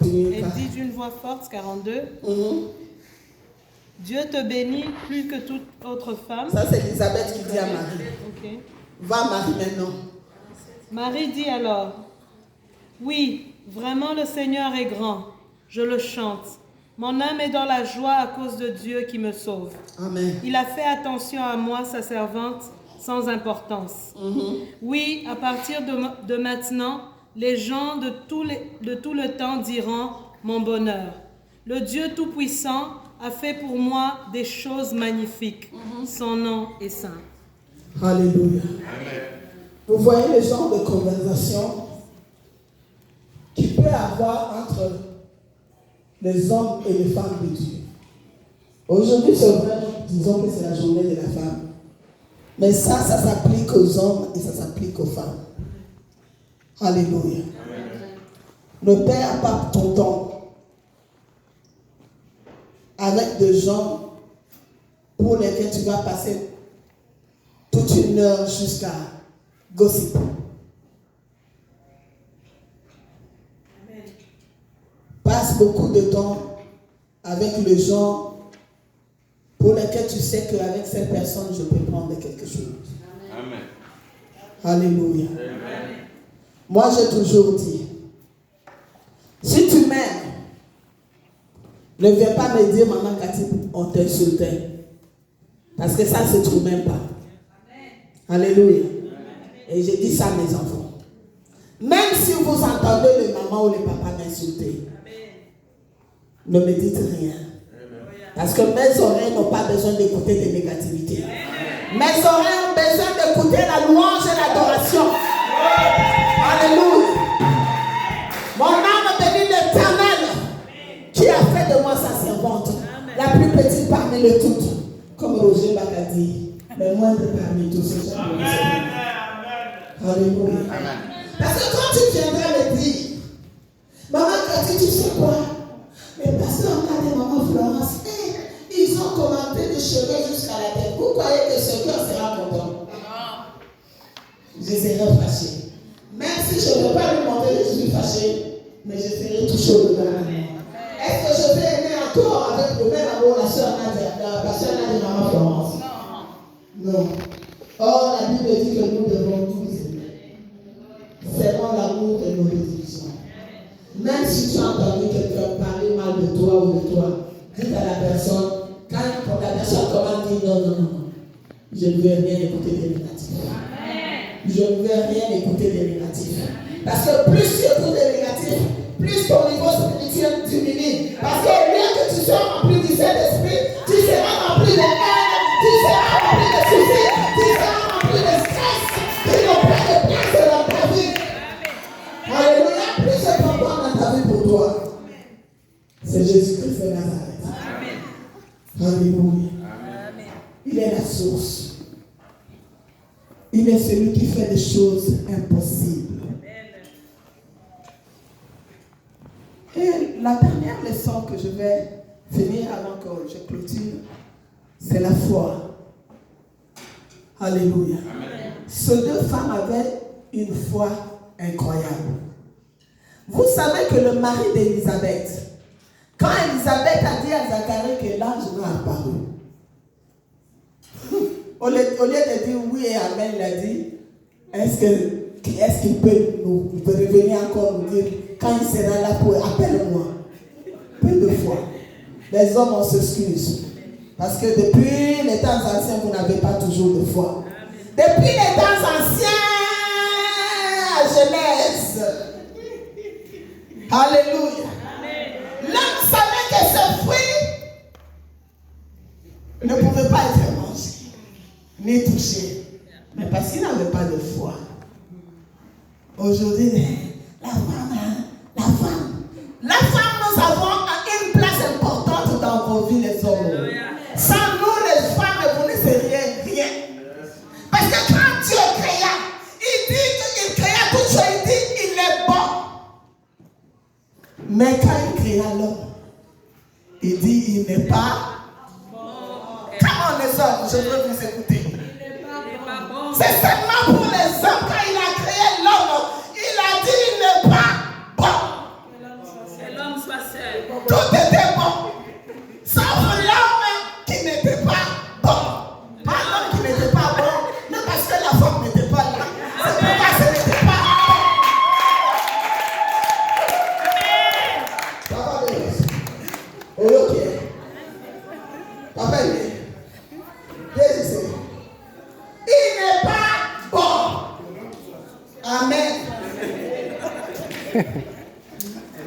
Elle dit d'une voix forte, 42. Dieu te bénit plus que toute autre femme. Ça, c'est Elisabeth qui dit à Marie. Ok. Va, Marie, maintenant. Marie dit alors, oui, vraiment le Seigneur est grand. Je le chante. Mon âme est dans la joie à cause de Dieu qui me sauve. Amen. Il a fait attention à moi, sa servante, sans importance. Oui, à partir de maintenant, les gens de tout le temps diront mon bonheur. Le Dieu Tout-Puissant a fait pour moi des choses magnifiques. Son nom est saint. Alléluia. Amen. Vous voyez le genre de conversation qu'il peut avoir entre les hommes et les femmes de Dieu. Aujourd'hui, c'est vrai, disons que c'est la journée de la femme. Mais ça s'applique aux hommes et ça s'applique aux femmes. Alléluia. Amen. Ne perds pas ton temps avec des gens pour lesquels tu vas passer toute une heure jusqu'à gossip. Amen. Passe beaucoup de temps avec les gens pour lesquels tu sais qu'avec cette personne, je peux prendre quelque chose. Amen. Alléluia. Amen. Moi, j'ai toujours dit, si tu m'aimes, ne viens pas me dire, maman Cathy, on t'insultait. Parce que ça ne se trouve même pas. Amen. Alléluia. Et j'ai dit ça à mes enfants. Même si vous entendez le maman ou le papa m'insulter, ne me dites rien. Parce que mes oreilles n'ont pas besoin d'écouter des négativités. Mes oreilles ont besoin d'écouter la louange et l'adoration. Alléluia. Mon âme bénit l'Éternel qui a fait de moi sa servante, la plus petite parmi les toutes. Comme Roger Bach dit, le moindre parmi tous. Alléluia. Parce que quand tu viendras me dire, maman Cathy, tu sais quoi? Mais parce qu'on a des mamans Florence, ils ont commenté des cheveux jusqu'à la tête. Vous croyez que ce cœur sera content? Je serai fâché. Même si je ne veux pas lui montrer que je suis fâché, mais je serai touché au dedans. Est-ce que je vais aimer encore avec le même amour la soeur Nadia, la soeur Nadia maman Florence? Non. Or, la Bible dit que nous devons nous aimer. Selon l'amour de nos résolutions. Même si tu as entendu quelqu'un parler mal de toi ou de toi, dis à la personne, quand la personne commence à dire non, je ne veux rien écouter des négatifs. Je ne veux rien écouter des négatifs. Parce que plus tu écoutes des négatifs, plus ton niveau spirituel diminue. Parce qu'au lieu que tu sois rempli du Saint-Esprit, tu seras rempli de haine, tu seras rempli de soucis, tu seras rempli de stress, qui n'ont pas de place dans ta vie. Alléluia, plus c'est important dans ta vie pour toi. C'est Jésus-Christ de Nazareth. Alléluia. Il est la source. Il est celui qui fait des choses impossibles. Et la dernière leçon que je vais finir avant que je clôture, c'est la foi. Alléluia. Amen. Ces deux femmes avaient une foi incroyable. Vous savez que le mari d'Élisabeth, quand Élisabeth a dit à Zacharie que l'ange lui a apparu, au lieu de dire oui et amen, il a dit, est-ce qu'il peut nous revenir encore nous dire, quand il sera là pour appelle-moi. Peu de fois, les hommes on s'excuse. Parce que depuis les temps anciens, vous n'avez pas toujours de foi. Depuis les temps anciens, à Genèse. Alléluia. L'homme savait que ce fruit ne pouvait pas être mangé, ni touché. Mais parce qu'il n'avait pas de foi. Aujourd'hui, la femme, nous avons une place importante dans vos vies, les hommes. Sans nous, les femmes, vous ne seriez rien. Parce que quand Dieu créa, il dit qu'il créa tout chose, il dit il est bon. Mais quand il créa l'homme, il dit il n'est pas bon. Comment les hommes, je veux vous écouter. C'est seulement pour les hommes, quand il a créé l'homme, il a dit il n'est pas bon.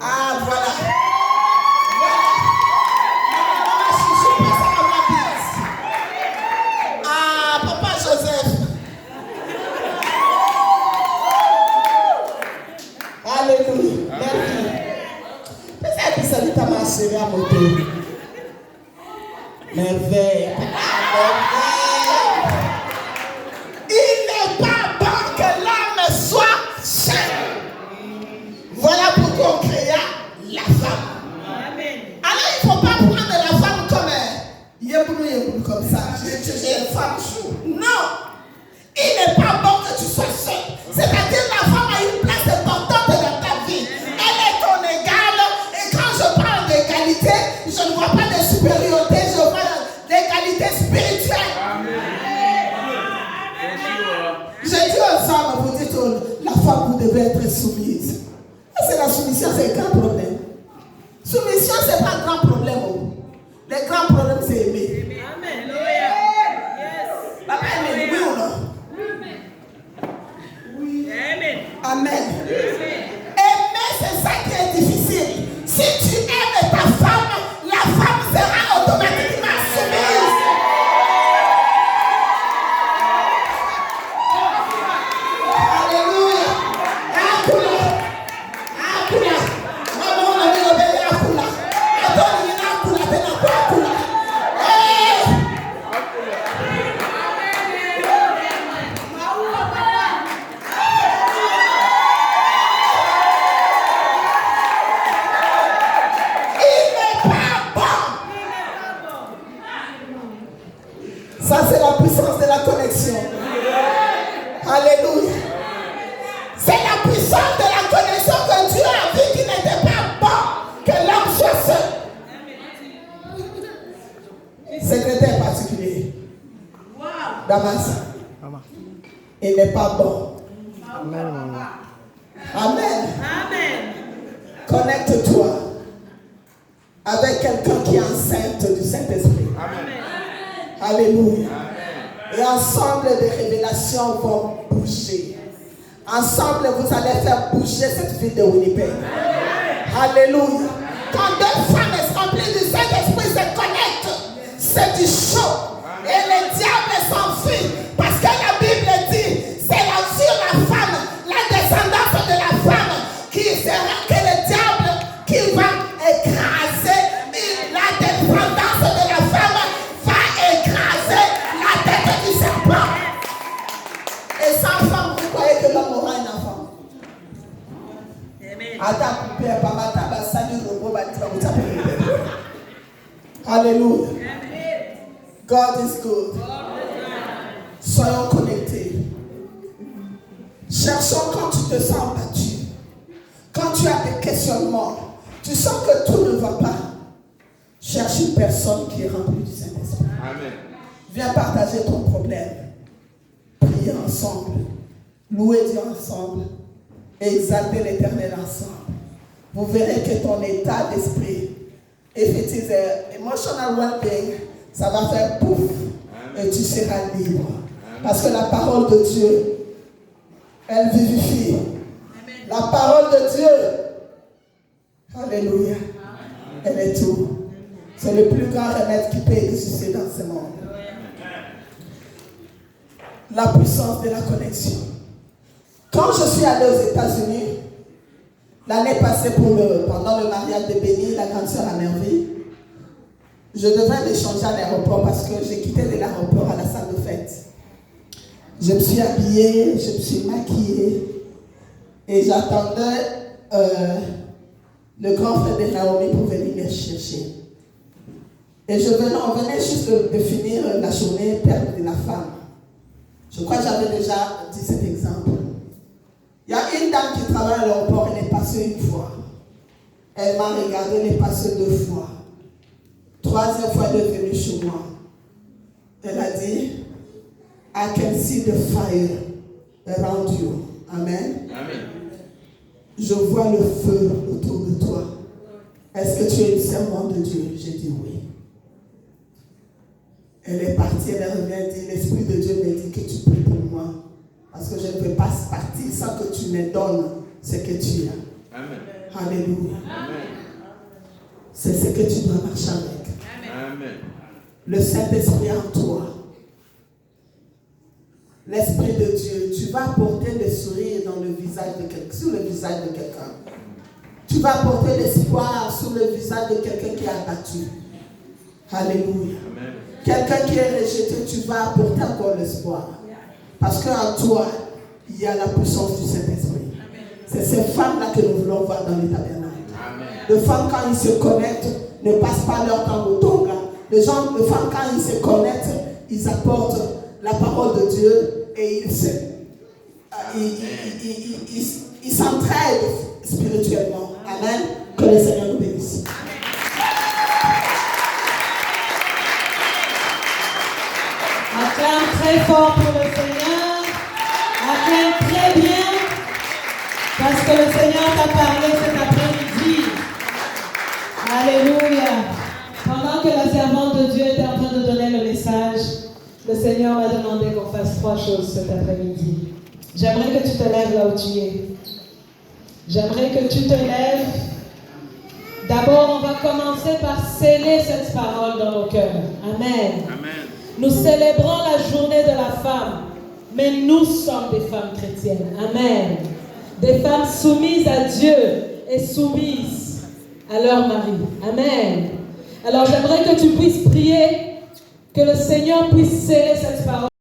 Ah, voilà. Maman chouchou, passe à ma place. Ah, papa Joseph. Alléluia. Merci. Peut-être que ça dit à ma chérie à moto. Merveille. Il n'est pas bon que l'homme soit seul. Voilà pourquoi on créa la femme. Amen. Alors il ne faut pas prendre la femme comme ça. J'ai une femme chou. Non. Il n'est pas bon que tu sois seul. C'est-à-dire la femme a une place importante dans ta vie. Elle est ton égale. Et quand je parle d'égalité, je ne vois pas de supériorité, je vois d'égalité spirituelle. J'ai dit aux hommes, vous dites, la femme, vous devez être soumise. Et c'est la soumission, c'est un grand problème. Soumission, ce n'est pas un grand problème. Le grand problème, c'est aimer. Amen. Papa aime, oui ou non? Oui. Amen. Aimer, c'est ça qui est difficile. Si tu aimes ta femme, la femme sera automatiquement soumise. Alléluia. Akula. Akula. Maman, on a mis le bébé Akula. Attends, il y a Akula, ben Akula. Ça, c'est la puissance de la connexion. Alléluia. C'est la puissance de la connexion que Dieu a vu qu'il n'était pas bon que l'homme soit seul. Secrétaire particulier. Damas. Il n'est pas bon. Amen. Amen. Connecte-toi avec quelqu'un qui est enceinte du Saint-Esprit. Amen. Alléluia. Amen. Et ensemble, des révélations vont bouger. Ensemble, vous allez faire bouger cette ville de Winnipeg. Amen. Alléluia. Quand deux femmes remplies du Saint-Esprit se connectent, c'est du chaud. Et le diable s'enfuit. Parce que la Bible dit, c'est sur la femme, la descendance de la femme, qui sera que le diable qui va écraser la descendance de la femme. Et sans femme, vous croyez que l'homme aura un enfant? Alléluia. God is good. Soyons connectés. Cherchons quand tu te sens battu. Quand tu as des questionnements, tu sens que tout ne va pas. Cherche une personne qui est remplie du Saint-Esprit. Amen. Viens partager ton problème. Prier ensemble. Louer Dieu ensemble. Et exalter l'Éternel ensemble. Vous verrez que ton état d'esprit, if it is a emotional well-being, ça va faire pouf. Et tu seras libre. Parce que la parole de Dieu, elle vivifie. La parole de Dieu, alléluia, elle est tout. C'est le plus grand remède qui peut exister dans ce monde. La puissance de la connexion. Quand je suis allée aux États-Unis, l'année passée pendant le mariage de Béni, la grande sœur à Merveille, je devais l'échanger à l'aéroport parce que j'ai quitté de l'aéroport à la salle de fête. Je me suis habillée, je me suis maquillée et j'attendais le grand frère de Naomi pour venir me chercher. Et on venait juste de finir la journée Père de la femme. Je crois que j'avais déjà dit cet exemple. Il y a une dame qui travaille à l'aéroport, elle est passée une fois. Elle m'a regardé, elle est passée 2 fois. 3e fois, elle est venue chez moi. Elle a dit, I can see the fire around you. Amen. Amen. Je vois le feu autour de toi. Est-ce que tu es une servante de Dieu? J'ai dit oui. Elle est partie, elle revient et dit, l'Esprit de Dieu me dit que tu pries pour moi. Parce que je ne peux pas partir sans que tu me donnes ce que tu as. Amen. Alléluia. Amen. C'est ce que tu dois marcher avec. Amen. Le Saint-Esprit en toi. L'Esprit de Dieu. Tu vas apporter le sourire dans le visage de quelqu'un, sur le visage de quelqu'un. Tu vas apporter l'espoir sur le visage de quelqu'un qui est abattu. Alléluia. Amen. Quelqu'un qui est rejeté, tu vas apporter encore l'espoir. Parce qu'en toi, il y a la puissance du Saint-Esprit. C'est ces femmes-là que nous voulons voir dans les tabernacles. Les femmes, quand ils se connectent, ne passent pas leur temps au tonga. Les femmes, quand ils se connectent, ils apportent la parole de Dieu et ils s'entraident spirituellement. Amen. Que le Seigneur nous bénisse. Acclame très fort pour le Seigneur. Acclame très bien. Parce que le Seigneur t'a parlé cet après-midi. Alléluia. Pendant que la servante de Dieu était en train de donner le message, le Seigneur m'a demandé qu'on fasse 3 choses cet après-midi. J'aimerais que tu te lèves là où tu es. J'aimerais que tu te lèves. D'abord, on va commencer par sceller cette parole dans nos cœurs. Amen. Amen. Nous célébrons la journée de la femme, mais nous sommes des femmes chrétiennes. Amen. Des femmes soumises à Dieu et soumises à leur mari. Amen. Alors j'aimerais que tu puisses prier, que le Seigneur puisse sceller cette parole.